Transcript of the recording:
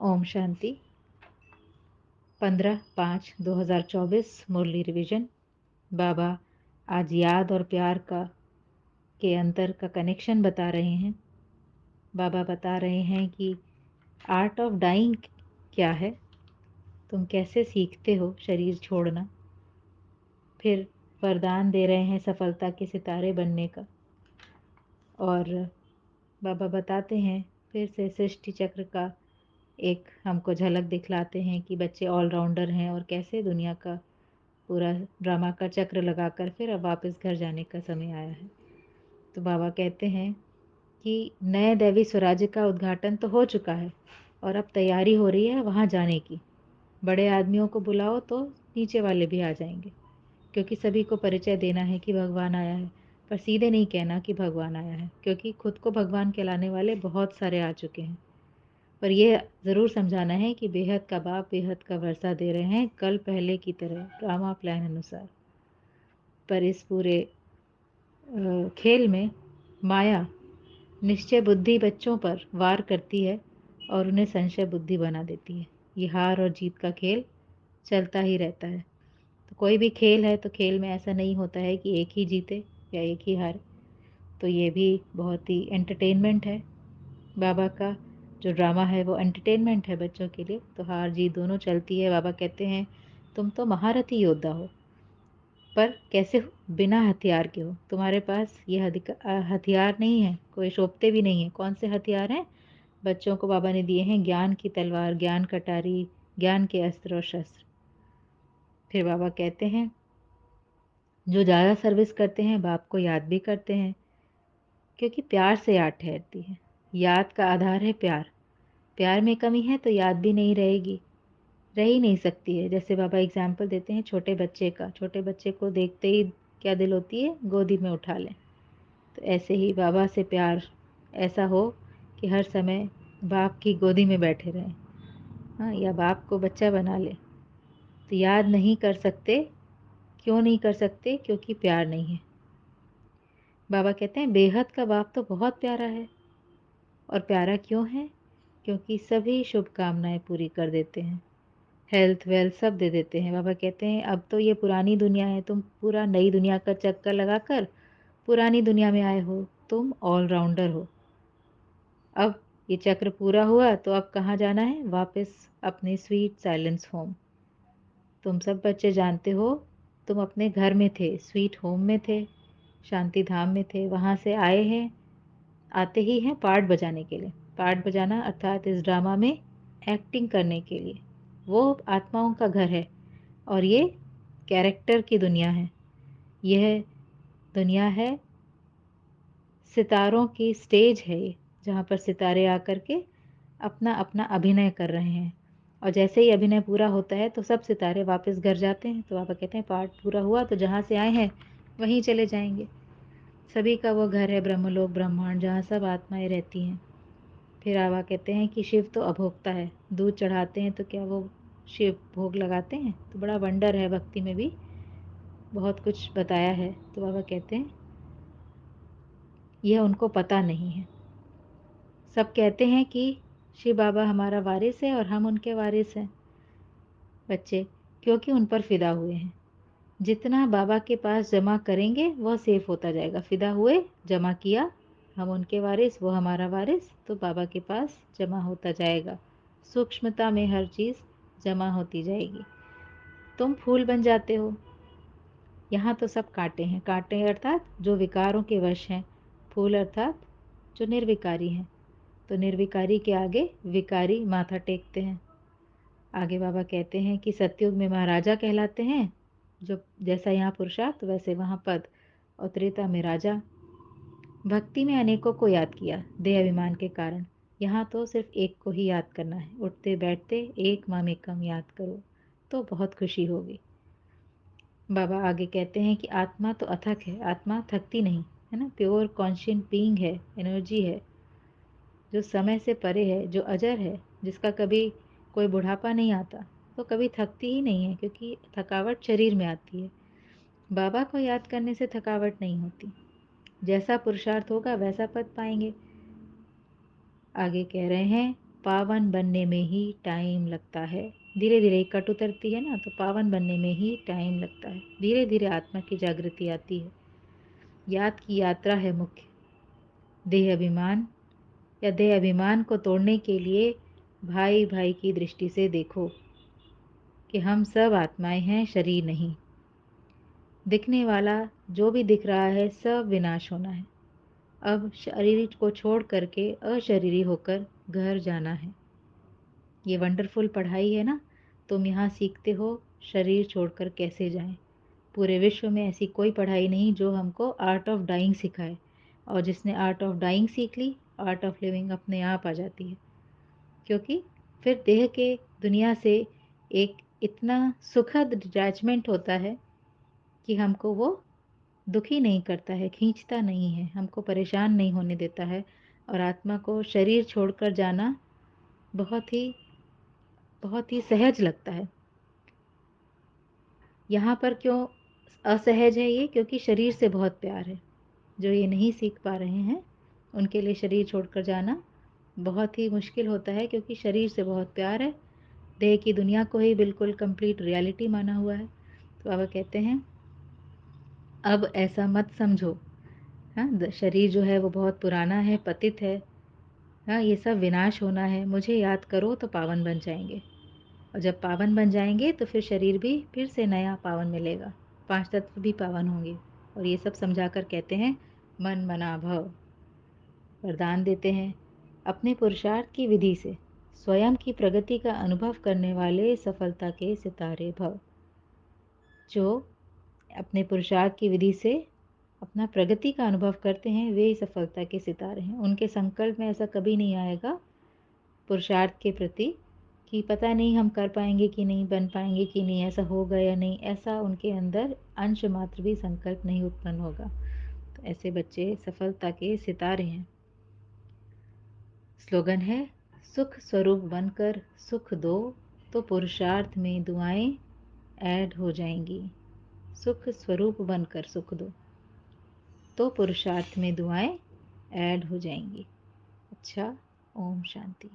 ओम शांति। 15/5/2024 मुरली revision. बाबा आज याद और प्यार के अंतर का कनेक्शन बता रहे हैं। बाबा बता रहे हैं कि आर्ट ऑफ डाइंग क्या है, तुम कैसे सीखते हो शरीर छोड़ना। फिर वरदान दे रहे हैं सफलता के सितारे बनने का। और बाबा बताते हैं फिर से सृष्टि चक्र का एक हमको झलक दिखलाते हैं कि बच्चे ऑलराउंडर हैं और कैसे दुनिया का पूरा ड्रामा का चक्र लगाकर फिर अब वापस घर जाने का समय आया है। तो बाबा कहते हैं कि नए दैवी स्वराज्य का उद्घाटन तो हो चुका है और अब तैयारी हो रही है वहाँ जाने की। बड़े आदमियों को बुलाओ तो नीचे वाले भी आ जाएंगे, क्योंकि सभी को परिचय देना है कि भगवान आया है। पर सीधे नहीं कहना कि भगवान आया है, क्योंकि खुद को भगवान कहलाने वाले बहुत सारे आ चुके हैं। पर यह ज़रूर समझाना है कि बेहद का बाप बेहद का वर्षा दे रहे हैं, कल पहले की तरह ड्रामा प्लान अनुसार। पर इस पूरे खेल में माया निश्चय बुद्धि बच्चों पर वार करती है और उन्हें संशय बुद्धि बना देती है। ये हार और जीत का खेल चलता ही रहता है। तो कोई भी खेल है तो खेल में ऐसा नहीं होता है कि एक ही जीते या एक ही हारे। तो ये भी बहुत ही एंटरटेनमेंट है। बाबा का जो ड्रामा है वो एंटरटेनमेंट है बच्चों के लिए। तो हार जीत दोनों चलती है। बाबा कहते हैं तुम तो महारथी योद्धा हो, पर कैसे हो? बिना हथियार के हो। तुम्हारे पास ये हथियार नहीं है, कोई शोभते भी नहीं है। कौन से हथियार हैं? बच्चों को बाबा ने दिए हैं ज्ञान की तलवार, ज्ञान कटारी, ज्ञान के अस्त्र और शस्त्र। फिर बाबा कहते हैं जो ज़्यादा सर्विस करते हैं बाप को याद भी करते हैं, क्योंकि प्यार से याद ठहरती है। याद का आधार है प्यार। प्यार में कमी है तो याद भी नहीं रहेगी, रह ही नहीं सकती है। जैसे बाबा एग्जाम्पल देते हैं छोटे बच्चे का। छोटे बच्चे को देखते ही क्या दिल होती है? गोदी में उठा लें। तो ऐसे ही बाबा से प्यार ऐसा हो कि हर समय बाप की गोदी में बैठे रहें। हाँ, या बाप को बच्चा बना ले। तो याद नहीं कर सकते। क्यों नहीं कर सकते? क्योंकि प्यार नहीं है। बाबा कहते हैं बेहद का बाप तो बहुत प्यारा है। और प्यारा क्यों है? क्योंकि सभी शुभकामनाएं पूरी कर देते हैं, हेल्थ वेल्थ सब दे देते हैं। बाबा कहते हैं अब तो ये पुरानी दुनिया है, तुम पूरा नई दुनिया का चक्कर लगाकर पुरानी दुनिया में आए हो। तुम ऑलराउंडर हो। अब ये चक्र पूरा हुआ तो अब कहाँ जाना है? वापस अपने स्वीट साइलेंस होम। तुम सब बच्चे जानते हो, तुम अपने घर में थे, स्वीट होम में थे, शांति धाम में थे। वहाँ से आए हैं, आते ही हैं पार्ट बजाने के लिए। पार्ट बजाना अर्थात इस ड्रामा में एक्टिंग करने के लिए। वो आत्माओं का घर है और ये कैरेक्टर की दुनिया है। यह दुनिया है, सितारों की स्टेज है ये, जहाँ पर सितारे आकर के अपना अपना अभिनय कर रहे हैं। और जैसे ही अभिनय पूरा होता है तो सब सितारे वापस घर जाते हैं। तो बाबा कहते हैं पार्ट पूरा हुआ तो जहाँ से आए हैं वहीं चले जाएंगे। सभी का वो घर है ब्रह्मलोक ब्रह्मांड, जहाँ सब आत्माएं रहती हैं। फिर बाबा कहते हैं कि शिव तो अभोक्ता है। दूध चढ़ाते हैं तो क्या वो शिव भोग लगाते हैं? तो बड़ा वंडर है, भक्ति में भी बहुत कुछ बताया है। तो बाबा कहते हैं यह उनको पता नहीं है। सब कहते हैं कि शिव बाबा हमारा वारिस है और हम उनके वारिस हैं बच्चे, क्योंकि उन पर फिदा हुए हैं। जितना बाबा के पास जमा करेंगे वह सेफ होता जाएगा। फिदा हुए, जमा किया, हम उनके वारिस, वो हमारा वारिस, तो बाबा के पास जमा होता जाएगा। सूक्ष्मता में हर चीज़ जमा होती जाएगी। तुम फूल बन जाते हो। यहाँ तो सब कांटे हैं। कांटे अर्थात जो विकारों के वश हैं, फूल अर्थात जो निर्विकारी हैं। तो निर्विकारी के आगे विकारी माथा टेकते हैं। आगे बाबा कहते हैं कि सतयुग में महाराजा कहलाते हैं, जो जैसा यहाँ पुरुषार्थ वैसे वहाँ पद। और त्रेता में राजा। भक्ति में अनेकों को याद किया देह अभिमान के कारण। यहाँ तो सिर्फ एक को ही याद करना है। उठते बैठते एक मामेकम याद करो तो बहुत खुशी होगी। बाबा आगे कहते हैं कि आत्मा तो अथक है, आत्मा थकती नहीं है ना। प्योर कॉन्शियंट बीइंग है, एनर्जी है, जो समय से परे है, जो अजर है, जिसका कभी कोई बुढ़ापा नहीं आता, तो कभी थकती ही नहीं है, क्योंकि थकावट शरीर में आती है। बाबा को याद करने से थकावट नहीं होती। जैसा पुरुषार्थ होगा वैसा पद पाएंगे। आगे कह रहे हैं पावन बनने में ही टाइम लगता है। धीरे धीरे कट उतरती है ना, तो पावन बनने में ही टाइम लगता है। धीरे धीरे आत्मा की जागृति आती है। याद की यात्रा है मुख्य। देह अभिमान या देह अभिमान को तोड़ने के लिए भाई भाई की दृष्टि से देखो कि हम सब आत्माएं हैं, शरीर नहीं। दिखने वाला जो भी दिख रहा है सब विनाश होना है। अब शरीर को छोड़ करके अशरीरी होकर घर जाना है। ये वंडरफुल पढ़ाई है ना। तुम यहाँ सीखते हो शरीर छोड़कर कैसे जाएं। पूरे विश्व में ऐसी कोई पढ़ाई नहीं जो हमको आर्ट ऑफ डाइंग सिखाए। और जिसने आर्ट ऑफ डाइंग सीख ली, आर्ट ऑफ लिविंग अपने आप आ जाती है। क्योंकि फिर देह के दुनिया से एक इतना सुखद डिटैचमेंट होता है कि हमको वो दुखी नहीं करता है, खींचता नहीं है, हमको परेशान नहीं होने देता है। और आत्मा को शरीर छोड़कर जाना बहुत ही सहज लगता है। यहाँ पर क्यों असहज है ये? क्योंकि शरीर से बहुत प्यार है। जो ये नहीं सीख पा रहे हैं उनके लिए शरीर छोड़कर जाना बहुत ही मुश्किल होता है, क्योंकि शरीर से बहुत प्यार है। देह की दुनिया को ही बिल्कुल कंप्लीट रियलिटी माना हुआ है। तो बाबा कहते हैं अब ऐसा मत समझो। हाँ, शरीर जो है वो बहुत पुराना है, पतित है। हाँ, ये सब विनाश होना है। मुझे याद करो तो पावन बन जाएंगे। और जब पावन बन जाएंगे तो फिर शरीर भी फिर से नया पावन मिलेगा। 5 तत्व भी पावन होंगे। और ये सब समझाकर कहते हैं मन मना भव। वरदान देते हैं अपने पुरुषार्थ की विधि से स्वयं की प्रगति का अनुभव करने वाले सफलता के सितारे भव। जो अपने पुरुषार्थ की विधि से अपना प्रगति का अनुभव करते हैं वे सफलता के सितारे हैं। उनके संकल्प में ऐसा कभी नहीं आएगा पुरुषार्थ के प्रति कि पता नहीं हम कर पाएंगे कि नहीं, बन पाएंगे कि नहीं, ऐसा होगा या नहीं। ऐसा उनके अंदर अंश मात्र भी संकल्प नहीं उत्पन्न होगा। तो ऐसे बच्चे सफलता के सितारे हैं। स्लोगन है सुख स्वरूप बनकर सुख दो तो पुरुषार्थ में दुआएं ऐड हो जाएंगी। सुख स्वरूप बनकर सुख दो तो पुरुषार्थ में दुआएं ऐड हो जाएंगी। अच्छा, ओम शांति।